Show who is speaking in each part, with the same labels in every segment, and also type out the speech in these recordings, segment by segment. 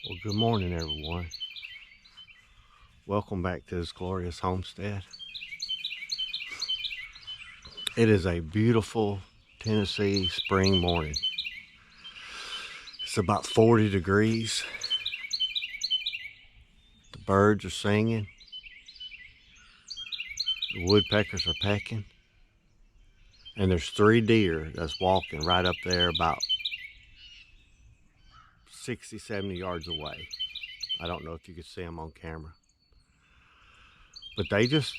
Speaker 1: Well, good morning, everyone. Welcome back to this glorious homestead. It is a beautiful Tennessee spring morning. It's about 40 degrees. The birds are singing. The woodpeckers are pecking. And there's 3 deer that's walking right up there about 60, 70 yards away. I don't know if you can see them on camera. But they just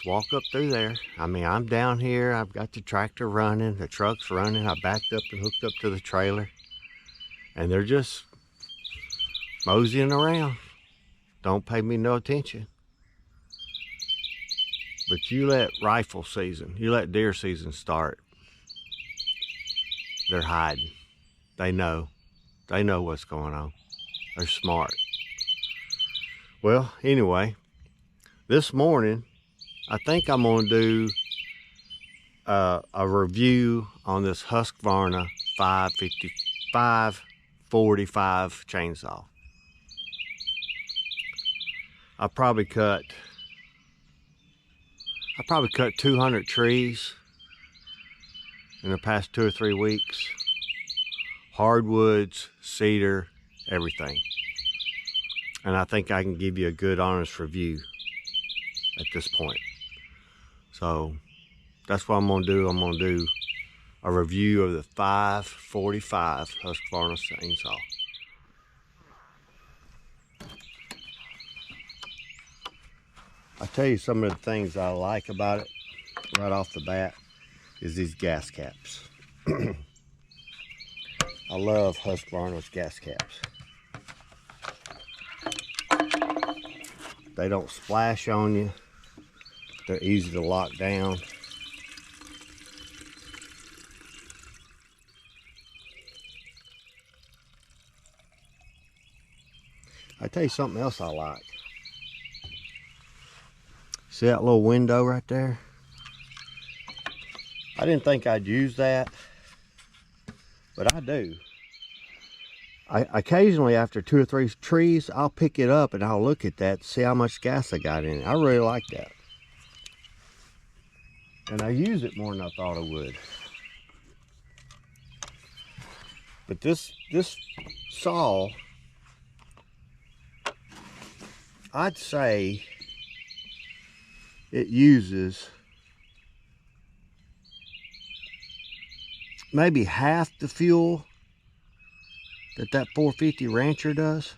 Speaker 1: walk up through there. I mean, I'm down here. I've got the tractor running, the truck's running. I backed up and hooked up to the trailer. And they're just moseying around. Don't pay me no attention. But you let rifle season, you let deer season start, they're hiding. They know. They know what's going on. They're smart. Well, anyway, this morning, I think I'm going to do a review on this Husqvarna 545 chainsaw. I probably cut 200 trees in the past 2 or 3 weeks. Hardwoods, cedar, everything. And I think I can give you a good, honest review at this point. So that's what I'm gonna do. I'm gonna do a review of the 545 Husqvarna chainsaw. I'll tell you some of the things I like about it right off the bat is these gas caps. I love Husqvarna's gas caps. They don't splash on you. They're easy to lock down. I tell you something else I like. See that little window right there? I didn't think I'd use that, but I do. I occasionally, after 2 or 3 trees, I'll pick it up and I'll look at that to see how much gas I got in it. I really like that. And I use it more than I thought I would. But this saw, I'd say it uses maybe half the fuel that 450 Rancher does.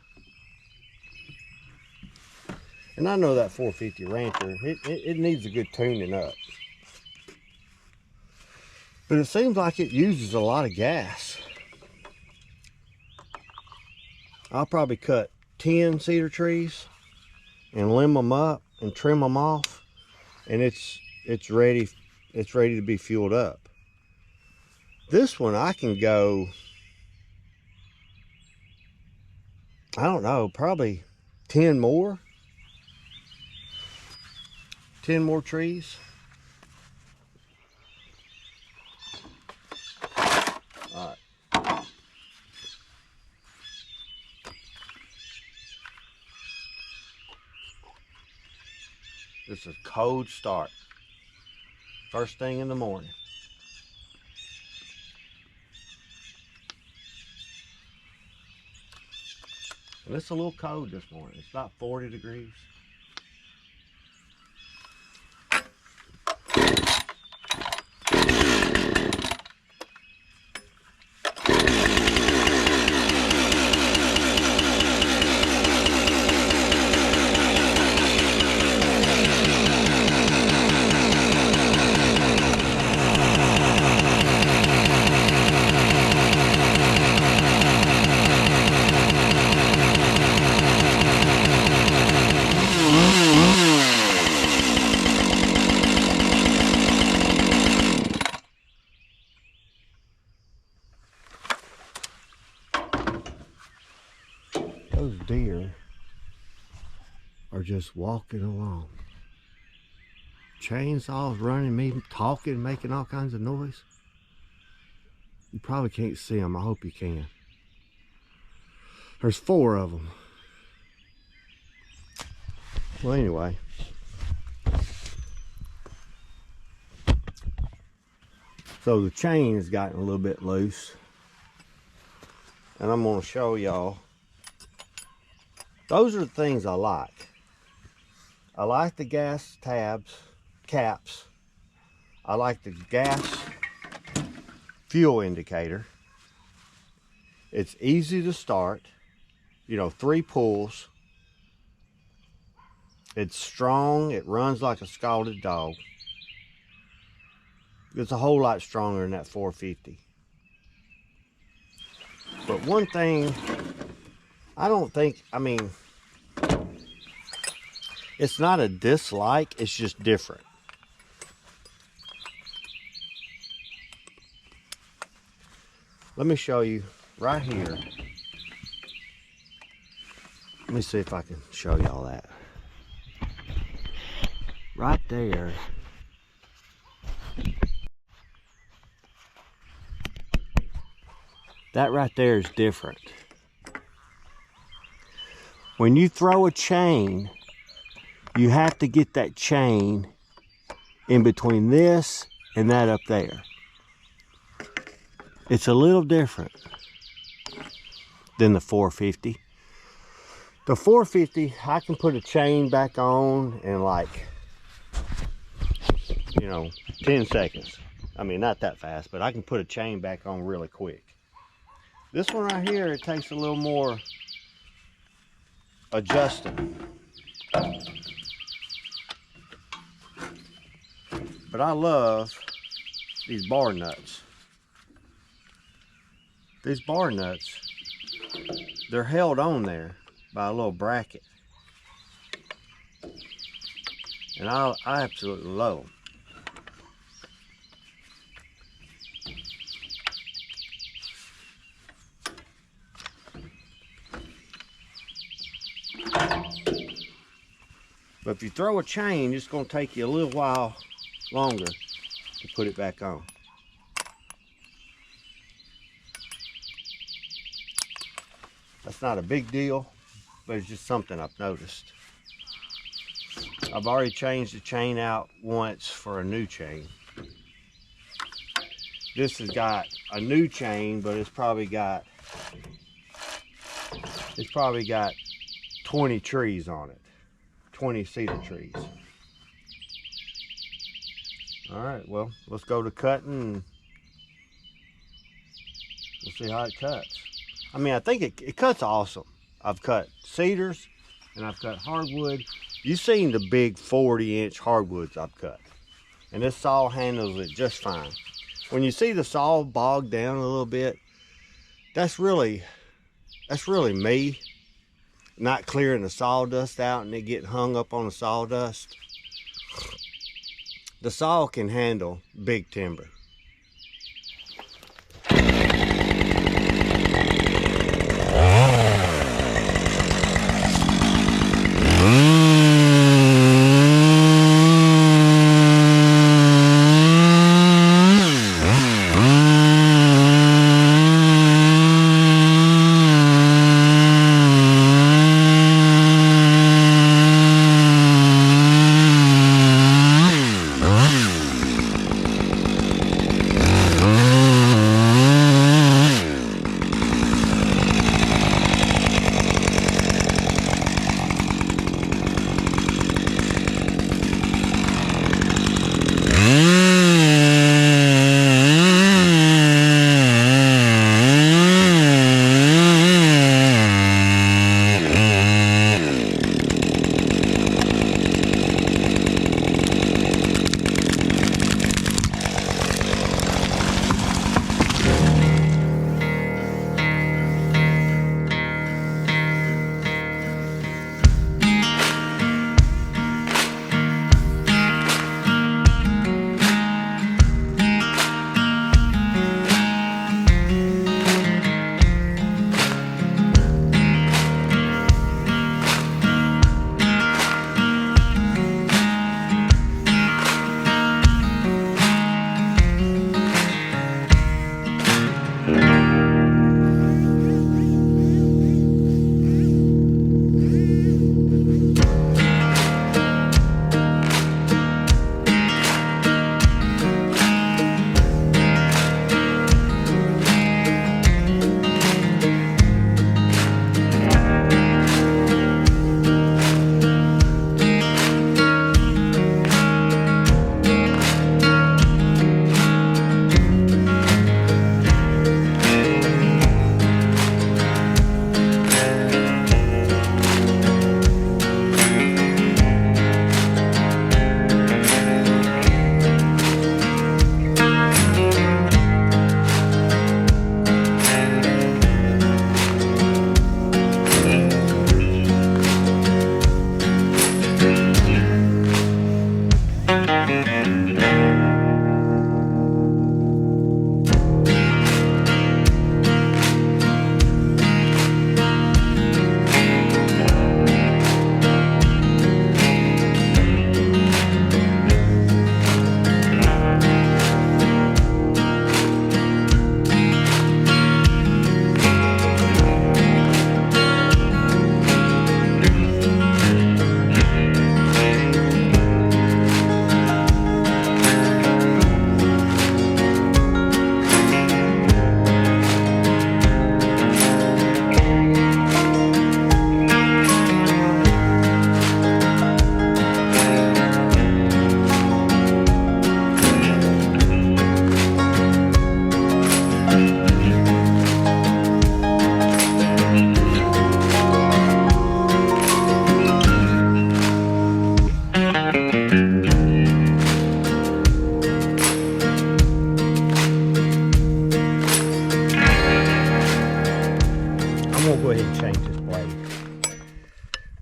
Speaker 1: And I know that 450 Rancher, it needs a good tuning up. But it seems like it uses a lot of gas. I'll probably cut 10 cedar trees and limb them up and trim them off, and it's ready to be fueled up. This one I can go, I don't know, probably 10 more trees. All right. This is a cold start. First thing in the morning. And it's a little cold this morning. It's about 40 degrees. Those deer are just walking along. Chainsaws running, me talking, making all kinds of noise. You probably can't see them. I hope you can. There's 4 of them. Well, anyway. So the chain has gotten a little bit loose. And I'm going to show y'all. Those are the things I like. I like the gas caps. I like the gas fuel indicator. It's easy to start. You know, 3 pulls. It's strong. It runs like a scalded dog. It's a whole lot stronger than that 450. But one thing, I mean, it's not a dislike, it's just different. Let me show you right here. Let me see if I can show y'all that. Right there. That right there is different. When you throw a chain, you have to get that chain in between this and that up there. It's a little different than the 450. The 450, I can put a chain back on in like, you know, 10 seconds. I mean, not that fast, but I can put a chain back on really quick. This one right here, it takes a little more adjusting. But I love these bar nuts. These bar nuts, they're held on there by a little bracket. And I absolutely love them. But if you throw a chain, it's going to take you a little while longer to put it back on. That's not a big deal, but it's just something I've noticed. I've already changed the chain out once for a new chain. This has got a new chain, but it's probably got 20 trees on it. 20 cedar trees. All right, well, let's go to cutting and we'll see how it cuts. I mean, I think it cuts awesome. I've cut cedars and I've cut hardwood. You've seen the big 40-inch hardwoods I've cut. And this saw handles it just fine. When you see the saw bogged down a little bit, that's really me not clearing the sawdust out and it getting hung up on the sawdust. The saw can handle big timber.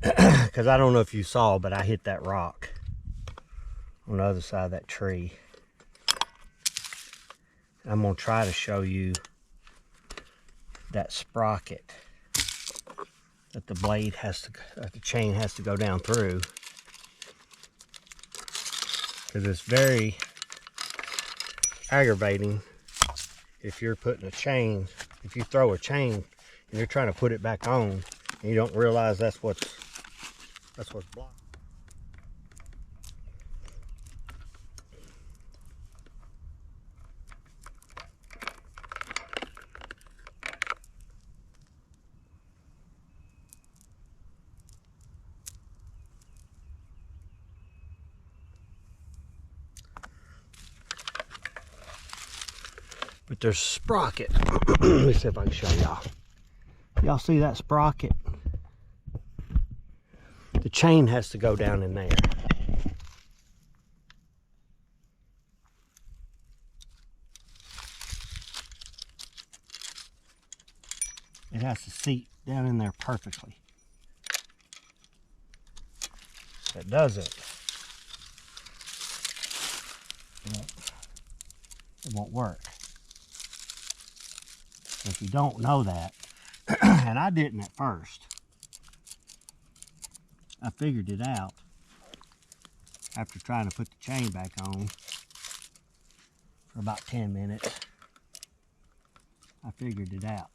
Speaker 1: Because I don't know if you saw, but I hit that rock on the other side of that tree. I'm going to try to show you that sprocket that the blade has to, the chain has to go down through. Because it's very aggravating if you're putting a chain, if you throw a chain and you're trying to put it back on and you don't realize that's what's blocked. But there's a sprocket. Let me see if I can show y'all. Y'all see that sprocket? The chain has to go down in there. It has to seat down in there perfectly. If it doesn't, it won't work. If you don't know that, and I didn't at first, I figured it out after trying to put the chain back on for about 10 minutes. I figured it out.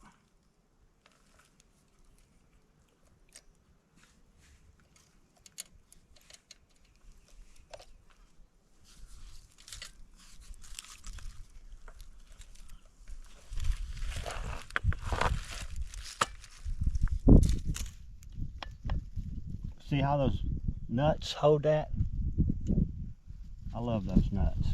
Speaker 1: See how those nuts hold that? I love those nuts.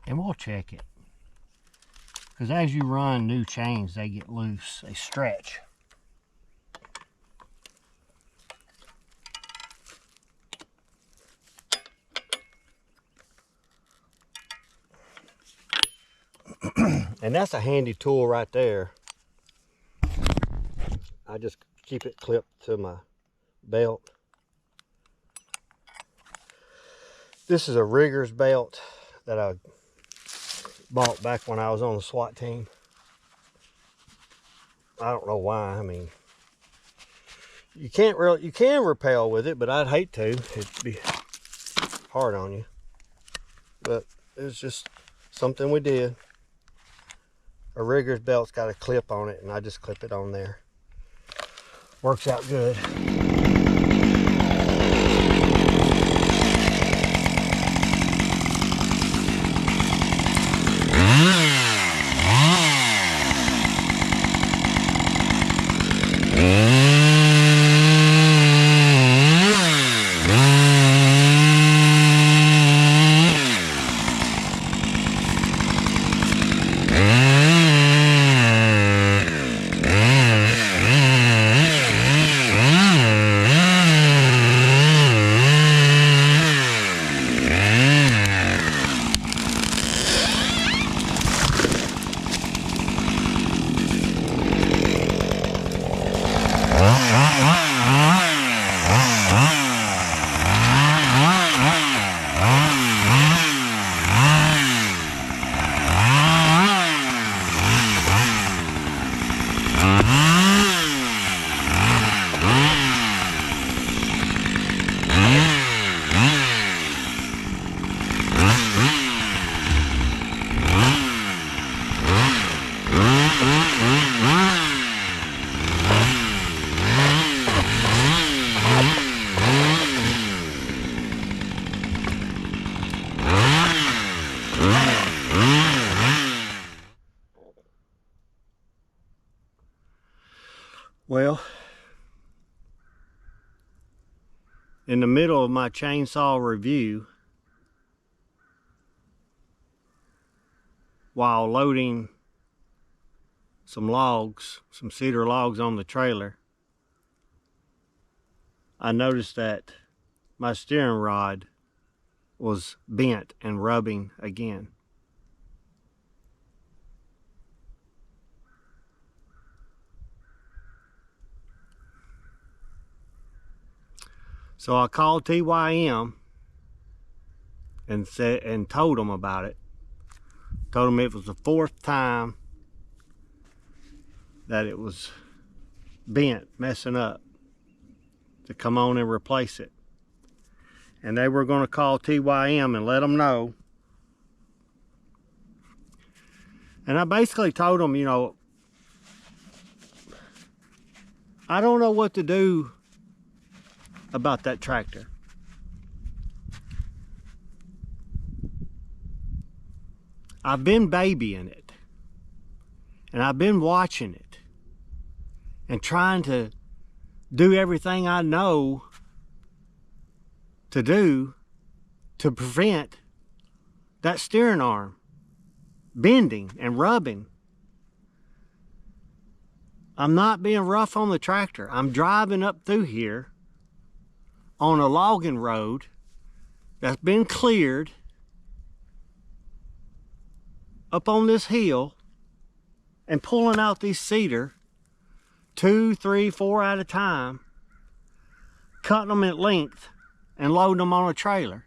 Speaker 1: And we'll check it. Because as you run new chains, they get loose, they stretch. And that's a handy tool right there. I just keep it clipped to my belt. This is a rigger's belt that I bought back when I was on the SWAT team. I don't know why. I mean, you can rappel with it, but I'd hate to. It'd be hard on you. But it's just something we did. A rigger's belt's got a clip on it, and I just clip it on there. Works out good. Well, in the middle of my chainsaw review, while loading some logs, some cedar logs on the trailer, I noticed that my steering rod was bent and rubbing again. So I called TYM and told them about it. Told them it was the 4th time that it was bent, messing up, to come on and replace it. And they were going to call TYM and let them know. And I basically told them, you know, I don't know what to do about that tractor. I've been babying it, and I've been watching it and trying to do everything I know to do to prevent that steering arm bending and rubbing. I'm not being rough on the tractor. I'm driving up through here on a logging road that's been cleared up on this hill and pulling out these cedar 2, 3, 4 at a time, cutting them at length and loading them on a trailer.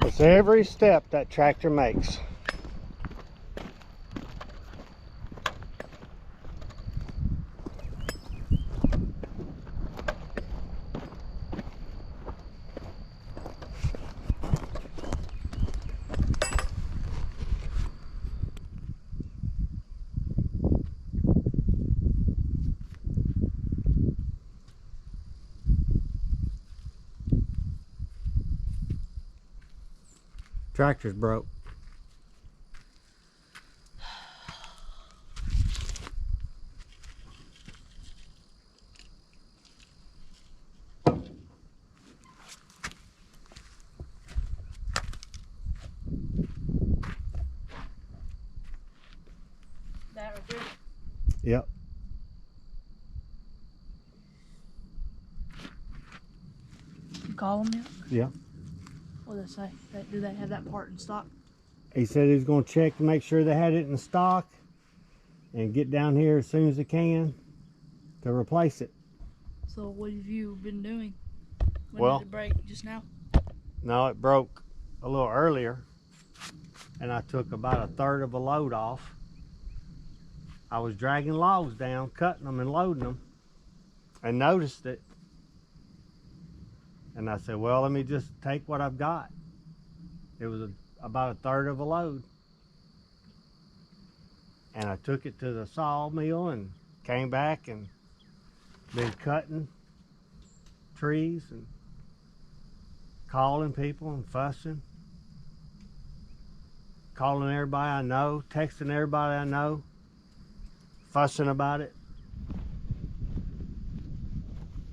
Speaker 1: It's every step that tractor makes. tractor's broke.
Speaker 2: That right there?
Speaker 1: Yep.
Speaker 2: You call them yet?
Speaker 1: Yeah.
Speaker 2: What did they say? Do they have that part in stock?
Speaker 1: He said he was going to check to make sure they had it in stock and get down here as soon as they can to replace it.
Speaker 2: So what have you been doing? When
Speaker 1: Well,
Speaker 2: did it break? Just now?
Speaker 1: No, it broke a little earlier, and I took about 1/3 of a load off. I was dragging logs down, cutting them and loading them, and noticed it. And I said, well, let me just take what I've got. It was about 1/3 of a load. And I took it to the sawmill and came back and been cutting trees and calling people and fussing. Calling everybody I know, texting everybody I know, fussing about it.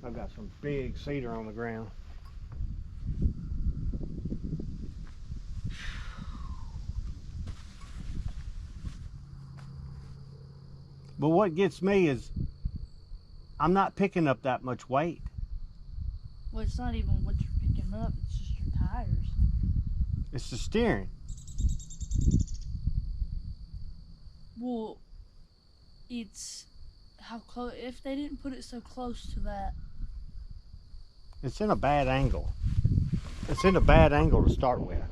Speaker 1: I've got some big cedar on the ground. But what gets me is I'm not picking up that much weight.
Speaker 2: Well, it's not even what you're picking up. It's just your tires.
Speaker 1: It's the steering.
Speaker 2: Well, it's how close. If they didn't put it so close to that.
Speaker 1: It's in a bad angle. It's in a bad angle to start with.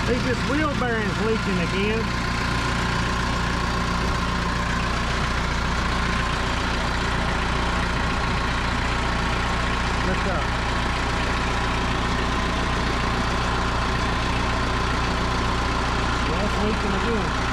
Speaker 1: I think this wheel bearing's leaking again. What's up? Well, it's leaking again.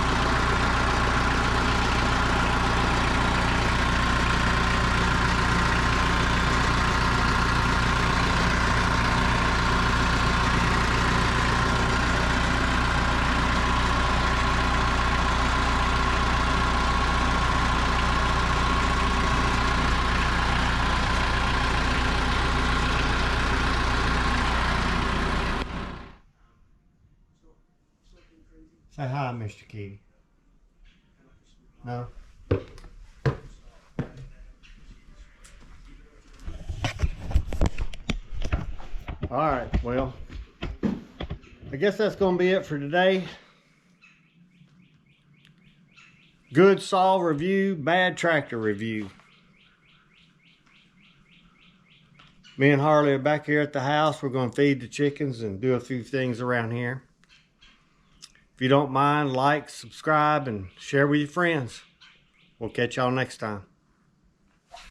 Speaker 1: Say hi, Mr. Kitty. No? Alright, well, I guess that's going to be it for today. Good saw review, bad tractor review. Me and Harley are back here at the house. We're going to feed the chickens and do a few things around here. If you don't mind, like, subscribe, and share with your friends. We'll catch y'all next time.